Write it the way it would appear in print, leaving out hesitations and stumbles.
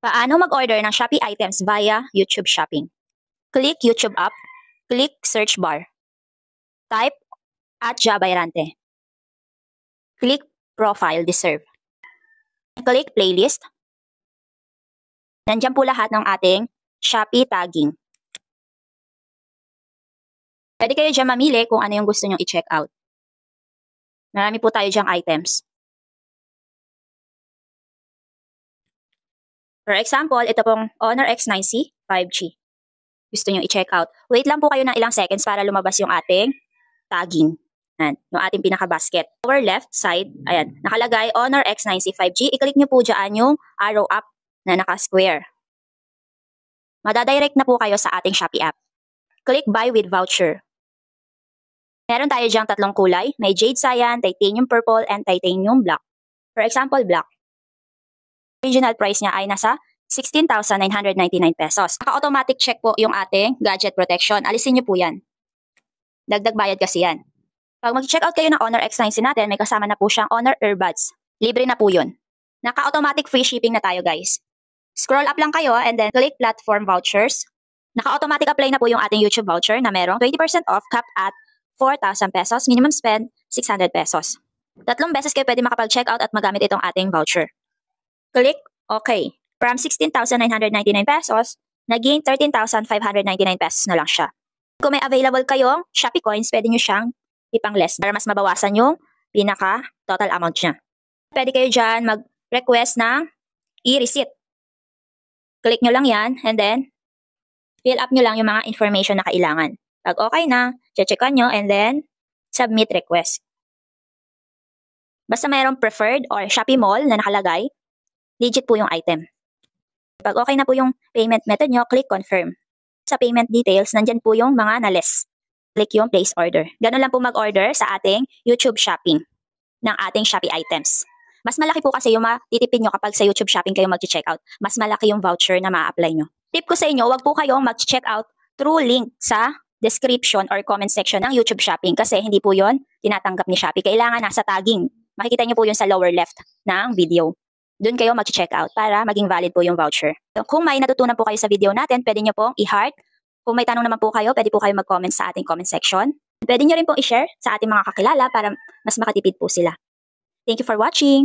Paano mag-order ng Shopee items via YouTube Shopping? Click YouTube app, click search bar. Type @jabayrante. Click profile deserve. Click playlist. Nandiyan po lahat ng ating Shopee tagging. Pwede kayo dyan mamili kung ano yung gusto nyong i-check out. Marami po tayo dyang items. For example, ito pong Honor X9C 5G. Gusto nyo i-check out. Wait lang po kayo ng ilang seconds para lumabas yung ating tagging. Ayan, yung ating pinaka-basket. Lower left side, ayan, nakalagay Honor X9C 5G. I-click nyo po dyan yung arrow up na naka-square. Madadirect na po kayo sa ating Shopee app. Click buy with voucher. Meron tayo dyang tatlong kulay. May jade cyan, titanium purple, and titanium black. For example, black. Original price niya ay nasa 16,999 pesos. Naka-automatic check po yung ating gadget protection. Alisin niyo po yan. Dagdag bayad kasi yan. Pag mag-check out kayo ng Honor X9C natin, may kasama na po siyang Honor Earbuds. Libre na po yun. Naka-automatic free shipping na tayo, guys. Scroll up lang kayo and then click platform vouchers. Naka-automatic apply na po yung ating YouTube voucher na merong 20% off capped at 4,000 pesos. Minimum spend 600 pesos. 3 beses kayo pwede makapag-check out at magamit itong ating voucher. Click OK. From 16,999 pesos, naging 13,599 pesos na lang siya. Kung may available kayong Shopee coins, pwede nyo siyang ipang-less para mas mabawasan yung pinaka-total amount niya. Pwede kayo dyan mag-request ng e-receipt. Click nyo lang yan and then fill up nyo lang yung mga information na kailangan. Pag okay na, checkan nyo and then submit request. Basta mayroong preferred or Shopee Mall na nakalagay, legit po yung item. Pag okay na po yung payment method nyo, click confirm. Sa payment details, nandyan po yung mga na-less. Click yung place order. Ganun lang po mag-order sa ating YouTube Shopping ng ating Shopee items. Mas malaki po kasi yung matitipid nyo kapag sa YouTube Shopping kayo mag-check out. Mas malaki yung voucher na ma-apply nyo. Tip ko sa inyo, wag po kayong mag-check out through link sa description or comment section ng YouTube Shopping kasi hindi po yon tinatanggap ni Shopee. Kailangan nasa tagging. Makikita nyo po yun sa lower left ng video. Doon kayo mag-check out para maging valid po yung voucher. Kung may natutunan po kayo sa video natin, pwede nyo pong i-heart. Kung may tanong naman po kayo, pwede po kayo mag-comment sa ating comment section. Pwede nyo rin pong i-share sa ating mga kakilala para mas makatipid po sila. Thank you for watching!